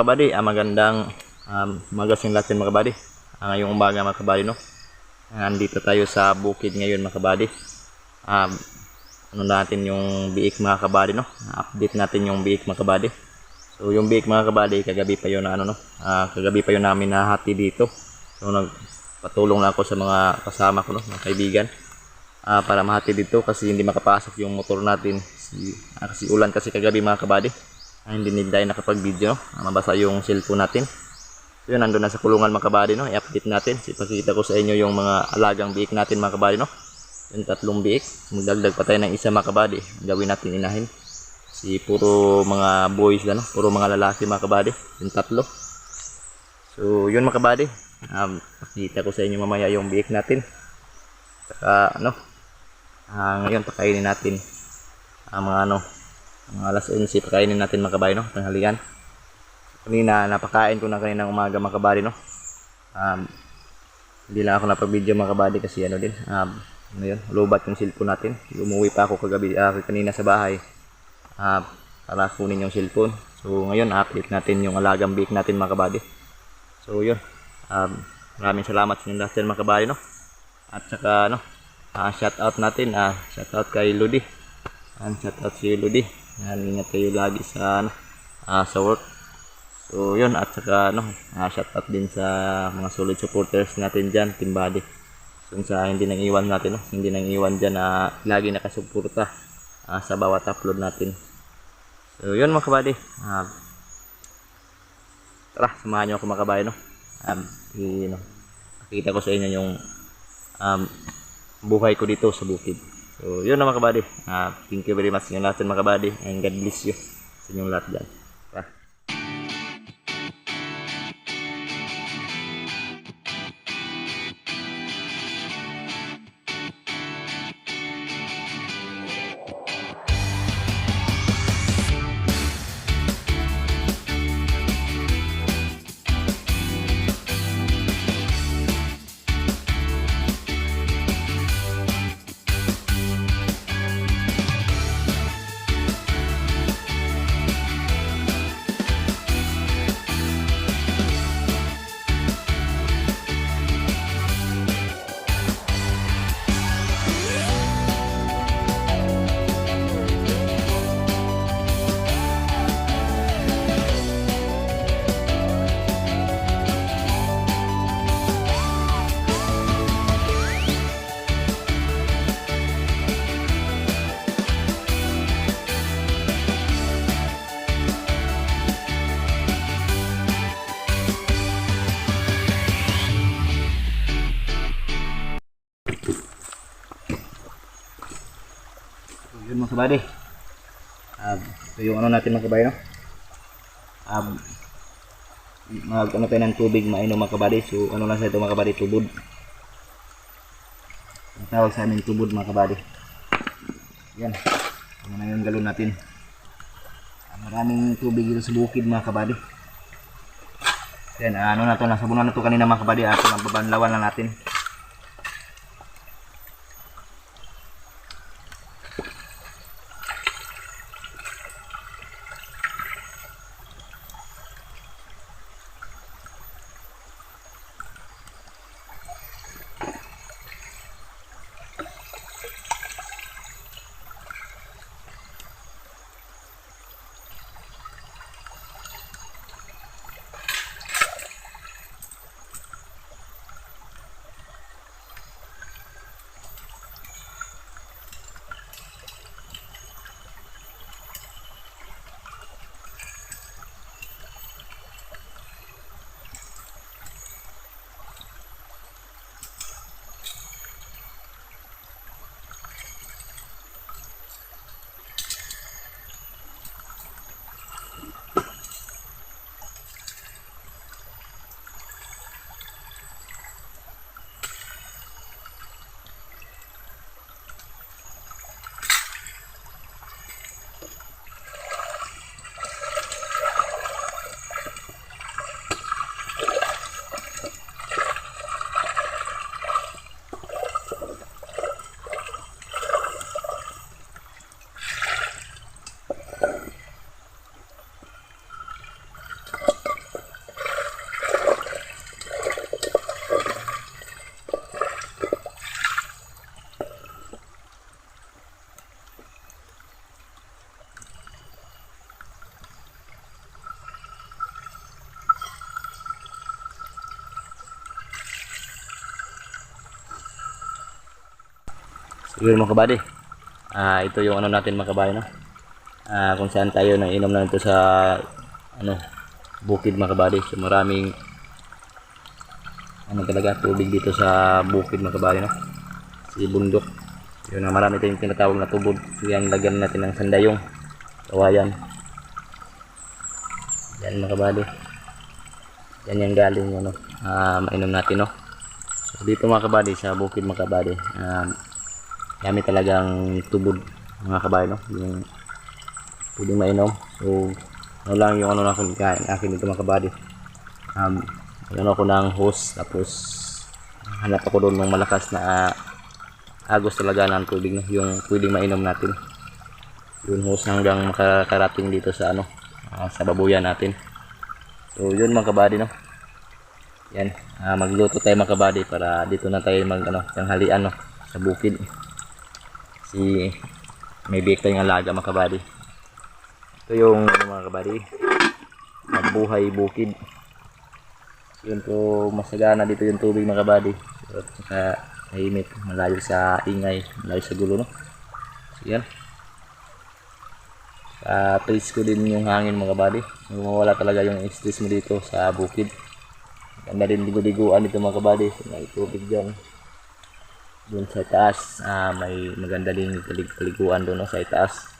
mga kabady, magandang magasin natin mga kabady. Ngayong umaga mga kabady, no? Andito tayo sa bukid ngayon mga kabady. Ano natin yung biik mga kabady, no? Update natin yung biik mga kabady. So yung biik mga kabady, kagabi pa yun na ano, no? Kagabi pa yun namin nahati dito. So nagpatulong lang ako sa mga kasama ko, no? Mga kaibigan. Para mahati dito kasi hindi makapasok yung motor natin. Kasi ulan kasi kagabi mga kabady. Hindi tayo nakapag-video, no? Mabasa yung cellphone natin. So yun, nandun na sa kulungan mga kabady, no? I-update natin. Ipakita ko sa inyo yung mga alagang biik natin mga kabady, no? Yung 3 biik. Magdagdag pa tayo ng isa mga kabady. Gawin natin inahin. Puro mga boys na, no? Puro mga lalaki mga kabady. Yung 3. So yun mga kabady. Pakita ko sa inyo mamaya yung biik natin. Saka ano, ngayon pakainin natin mga alas 11 pakainin natin mga kabady, no? Tanghalian. Kanina napakain ko na kaninang umaga mga kabady, no? Hindi lang ako napag-video mga kabady kasi ano din, ngayon lubat yung cellphone natin. Umuwi pa ako kagabi kanina sa bahay para kunin yung cellphone. So ngayon update natin yung alagang biik natin mga kabady. So yun, maraming salamat sa inyo lahat dyan mga kabady, no? At saka shout out natin, shout out kay Ludi. Shout out si Ludi. Ingat kayo lagi sa sa work. So yun, at saka shout out din sa mga solid supporters natin dyan, Team Buddy. So sa hindi nang iwan natin, no? Hindi nang iwan dyan na lagi nakasuporta sa bawat upload natin. So yun mga kabady, tara samahan nyo ako mga kabady, no? Pakita ko sa inyo yung buhay ko dito sa bukid. So yun na mga kabady, thank you very much sa inyo lahat mga kabady, and God bless you sa inyong lahat dyan. Yun mga kabady, ito yung natin mga kabady, no? Mag tayo ng tubig mainom mga kabady. So lang sa ito mga kabady, tubod. Ang tawag sa amin tubod mga kabady. Yan, yung galon natin. Maraming tubig dito sa bukid mga kabady. Yan, nasabunan na ito kanina mga kabady. Babanlawan lang natin. So yun mga kabady, ito yung ano natin mga kabayan, no? Kung saan tayo nang inom na ito sa ano, bukid mga kabady. So maraming ano talaga tubig dito sa bukid mga kabayan, no? Si bundok. Yun na, marami tayong tinatawag na tubod. So yan, lagyan natin ng sandayong kawayan. Yan mga kabady. Yan yung galing ano, mainom natin, no? So dito mga kabady, sa bukid mga kabady, gamit talagang tubod mga kabady, no? Yung pwedeng mainom. So ano lang yung ano na akin dito mga kabady. Ano ako ng hose, tapos hanap ako doon ng malakas na agos talaga ng tubig, no? Yung pwedeng mainom natin. Yung hose hanggang makakarating dito sa ano, sa babuyan natin. So yun mga kabady, no? Yan, magluto tayo mga kabady para dito na tayo mag ano, tanghalian, no? Sa bukid. May biik tayong alaga mga kabady. Ito yung mga kabady, magbuhay bukid. Yun po, masagana dito yung tubig mga kabady. So, saka tahimik, malayo sa ingay, malayo sa gulo, no? So yan, presko din yung hangin mga kabady. Mawala talaga yung stress mo dito sa bukid. Ganda din ligo-liguan dito mga kabady. So, may tubig dyan. Doon sa taas, may maganda din paliguan doon, no, sa taas.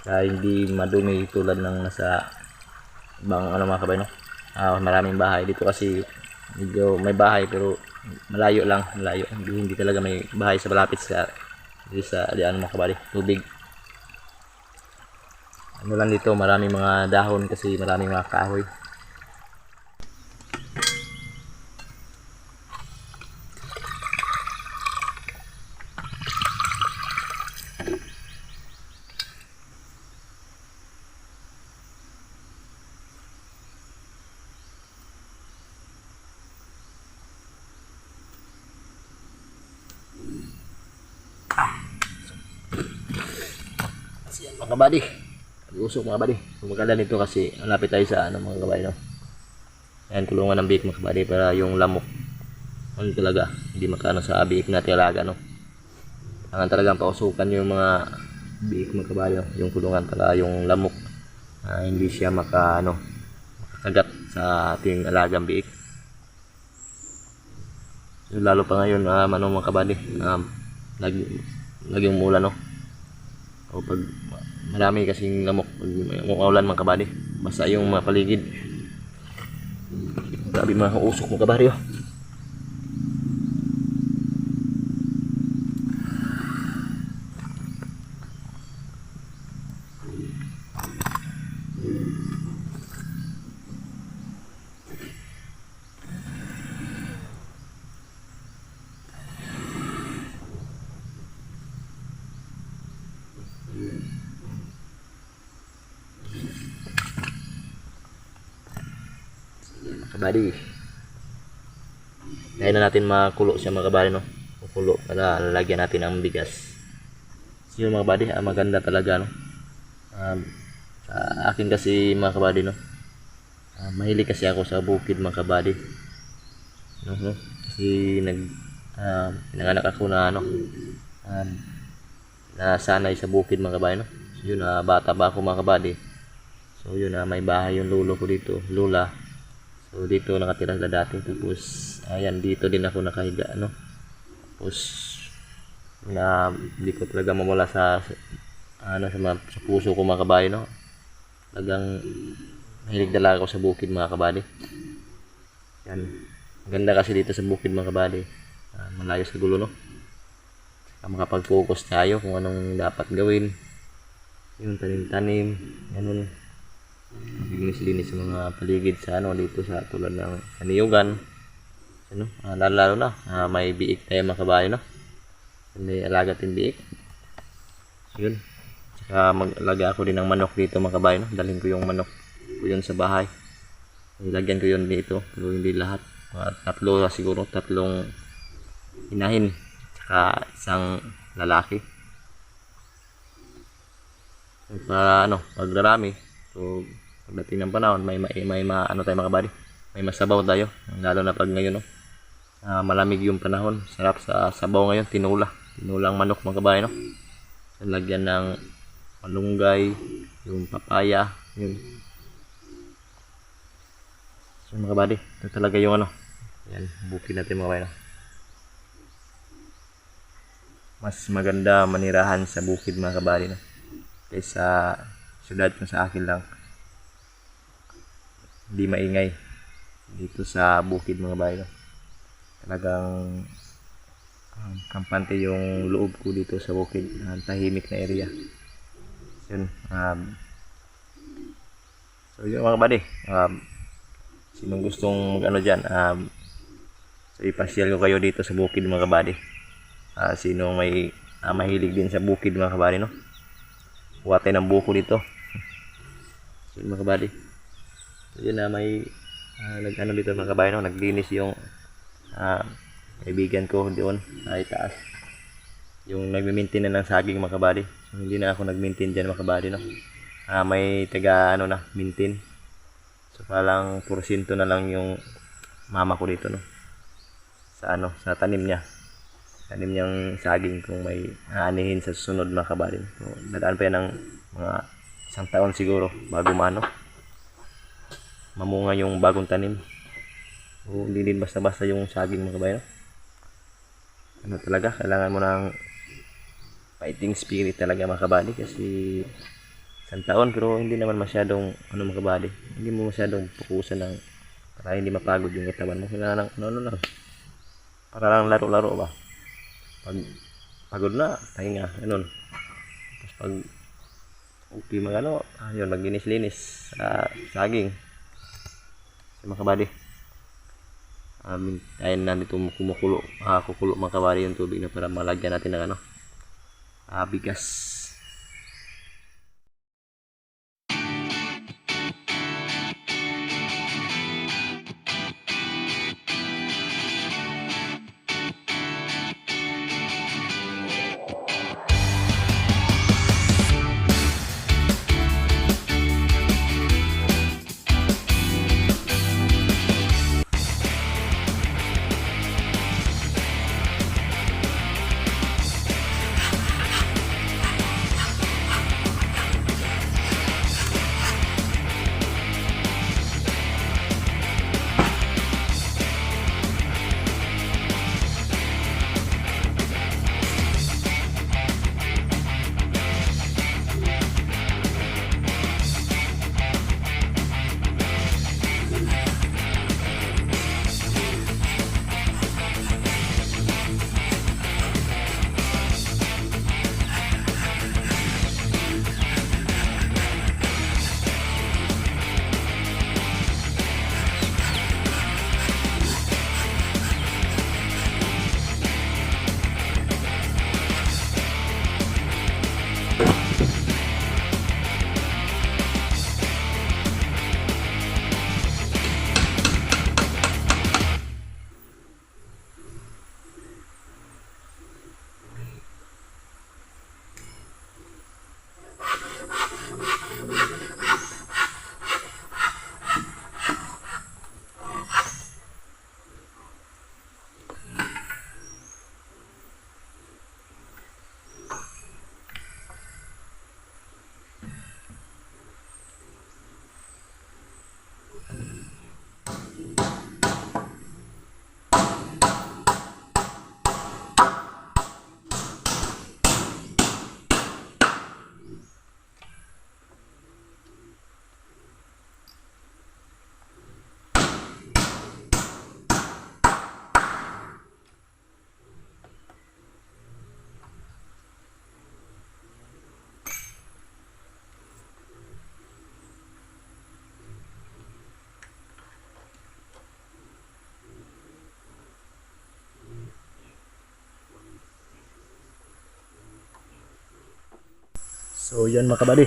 Kaya hindi madumi tulad ng nasa ibang ano mga kabady, no? Maraming bahay dito kasi medyo may bahay pero malayo lang, malayo. Hindi talaga may bahay sa malapit sa ano mga kabady, tubig. Ano lang dito, maraming mga dahon kasi maraming mga kahoy. Mga kabady, usok mga kabady. Maganda nito kasi malapit tayo sa ano mga kabady, no? Ayan, kulungan ng biik mga kabady para yung lamok ano talaga hindi makano sa biik natin alaga, no? Kailangan talagang pausukan yung mga biik mga kabady, no? Yung kulungan para yung lamok hindi siya makakagat sa ating alagang biik. So, lalo pa ngayon mga kabady, lagi umulan, no? O pag marami kasing lamok, pag umuulan mga kabady, basta yung mga paligid. Grabe mga usok mga kabady, oh. Kabady, dahil na natin makulo siya mga kabady, no? Makulo para lalagyan natin ang bigas. So yun mga kabady, maganda talaga, no? Sa akin kasi mga kabady, no? Mahilig kasi ako sa bukid mga kabady, no? Kasi pinanganak ako na nasanay sa bukid mga kabady, no? So yun, bata ba ako mga kabady. So yun, may bahay yung lolo ko dito, lola. So dito nakatira sila dati, tapos ayan dito din ako nakahiga, no? Tapos hindi ko talaga mawala sa puso ko mga kabady, no? Talagang mahilig talaga ako sa bukid mga kabady. Yan, maganda kasi dito sa bukid mga kabady, malayo sa gulo, no? Makapag-focus tayo kung anong dapat gawin, yung tanim-tanim, ganun. Linis-linis sa mga paligid sa dito sa tulad ng kaniyugan, ano, lalo na may biik tayo mga kabady, no? May alaga tin biik. Yun, saka mag-alaga ako din ng manok dito mga kabady, no? Dalhin ko yung manok ko yun sa bahay, ilagyan ko yun dito, pero hindi lahat, tatlo siguro, tatlong inahin saka isang lalaki para pagdarami. So pagdating ng panahon, may ano tayo mga kabady, may masabaw tayo, lalo na pag ngayon, no? Malamig yung panahon, sarap sa sabaw ngayon, tinula. tinulang manok mga kabayan, no? Lagyan ng malunggay, yung papaya, yun. So mga kabady, ito talaga yung ano. Yan, bukid natin mga kabayan, no? Mas maganda manirahan sa bukid mga kabady, no? Kaysa syudad kung sa akin lang. Hindi maingay dito sa bukid mga kabady, no? Talagang kampante yung loob ko dito sa bukid, tahimik na area. Yun, so yun mga kabady, sinong gustong mag ano dyan, so ipasyal ko kayo dito sa bukid mga kabady. Sino may mahilig din sa bukid mga kabady, no? Kuha tayo ng buko dito. So yun mga kabady, so yun na may nag-ano dito mga kabady, no? Naglinis yung kaibigan ko doon ay taas, yung nagme-maintain na ng saging mga kabady. So, hindi na ako nag-maintain dyan mga kabady, no? May taga ano na maintain, so parang porsyento na lang yung mama ko dito, no? Sa ano, sa tanim niyang saging, kung may aanihin sa susunod mga kabady. So, dadaan pa yan ng mga 1 taon siguro bago mamunga yung bagong tanim. So, hindi din basta-basta yung saging mga kabady, no? Ano talaga, kailangan mo ng fighting spirit talaga mga kabady, kasi 1 taon pero hindi naman masyadong ano mga kabady, hindi mo masyadong pukusan ng para hindi mapagod yung katawan mo. Kailangan ng ano lang, para lang laro-laro ba. Pag pagod na, pahinga, ganun. Tapos pag okay magano, yun, maglinis-linis sa saging. So mga kabady, ayun na dito kumukulo, kukulo mga kabady yung tubig na para malagyan natin ng ano, bigas. So yun mga kabady,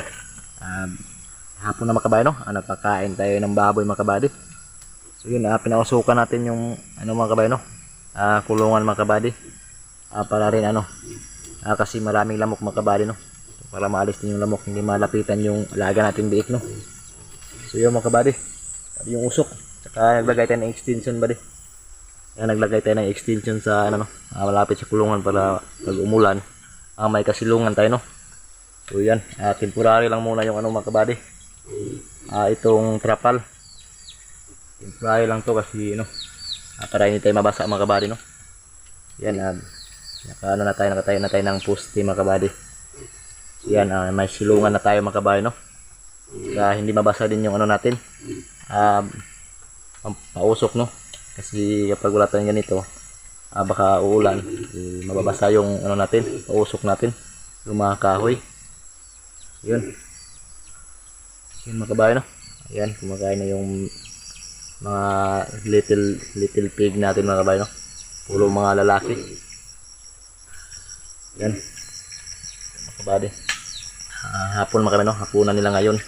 hapon na mga kabady, no? Nakakain tayo ng baboy mga kabady. So yun, pinausukan natin yung ano mga kabady, no? Kulungan mga kabady, para rin ano, kasi maraming lamok mga kabady, no? Para maalis din yung lamok, hindi malapitan yung alaga natin biik, no? So yun mga kabady, yung usok, saka naglagay tayo ng extension body. Kaya naglagay tayo ng extension sa ano, no, malapit sa kulungan para pag umulan, may kasilungan tayo, no. So yan, temporary lang muna yung ano mga kabady. Itong trapal. Temporary lang to kasi no, para hindi tayo mabasa mga kabady, no. Yan, nakatayo na tayo ng poste mga kabady. Yan, may silungan na tayo mga kabady, no. Kaya hindi mabasa din yung ano natin, pausok, no. Kasi kapag wala tayong ganito, baka uulan, mababasa yung ano natin, pausok natin, yung mga kahoy. Yun mga kabayan, no? Ayan, kumakain na yung mga little pig natin mga kabayan, no? Puro mga lalaki. Yan mga kabayan, hapon mga kabayan, no? Hapunan nila ngayon.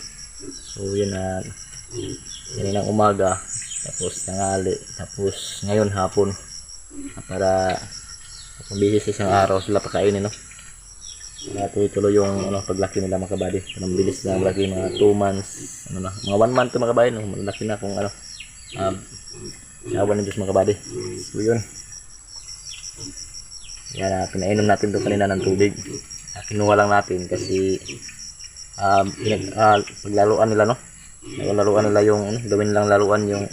So yun, yan ang umaga, tapos tanghali, tapos ngayon hapon, para bihis isang araw sila pakainin, no. Para tuloy yung ano, paglaki nila mga kabady. Ang bilis na malaki, mga 2 months, ano na, mga 1 month mga kabady, no. Malaki na kung ano, sawan ng Diyos mga kabady. So yun, yan, pinainom natin doon kanina ng tubig. Kinuha lang natin kasi paglaruan nila, no. Laruan nila yung gawin lang laruan yung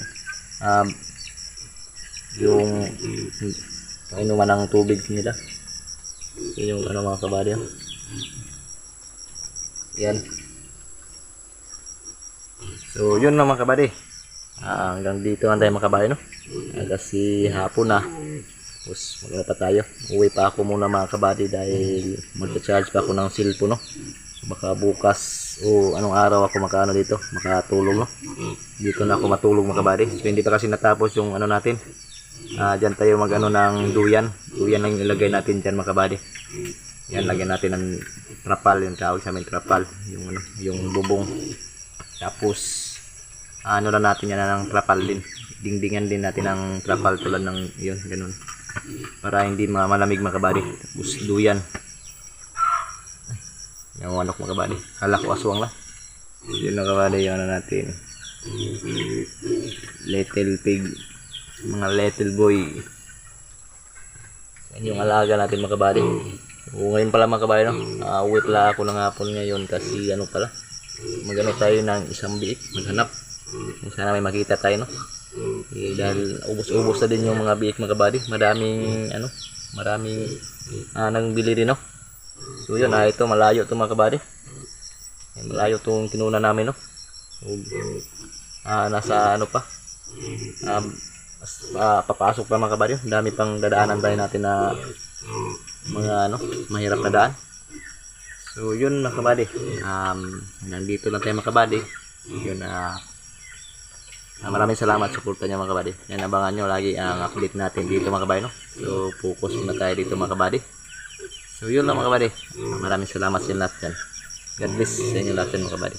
inuman ng tubig nila. Yung ano mga kabady, yan. So yun na mga kabady, hanggang dito lang tayo mga kabady, no. Kasi hapon na, tapos magano pa tayo, uwi pa ako muna mga kabady dahil magcha-charge pa ako ng cellphone, no. Baka bukas o anong araw ako makaano dito, makatulog, no. Dito na ako matulog mga kabady. So hindi pa kasi natapos yung ano natin. Diyan tayo magano ng duyan. Duyan lang yung ilagay natin diyan mga kabady. Yan, lagyan natin ng trapal, yung tawag sa amin trapal, yung ano, yung bubong. Tapos ano lang natin yan ng trapal din. Dingdingan din natin ng trapal tulad ng yun, ganun. Para hindi malamig mga kabady. Tapos duyan. Yung manok mga kabady, halak o aswang lang. Yun mga kabady, yung ano natin, little pig, mga little boy. Yan yung alaga natin mga kabady. Ngayon pala mga kabady, no, uwi pala ako ng hapon ngayon kasi ano pala, magano tayo ng isang biik, maghanap. Sana may makita tayo, no. Dahil ubos-ubos na din yung mga biik mga kabady. Maraming ano, maraming nang bili rin, no. So yun, ito malayo ito mga kabady. Malayo itong kinuna namin, no. So, nasa ano pa, papasok pa mga kabady. Dami pang dadaanan tayo natin na mga ano, mahirap na daan. So yun mga kabady, nandito lang tayo mga kabady. Yun, maraming salamat sa suporta niya mga kabady. Yan, abangan nyo lagi ang update natin dito mga kabady, no. So focus muna tayo dito mga kabady. So yun lang mga kabady, maraming salamat sa lahat dyan. God bless sa inyo lahat mga kabady.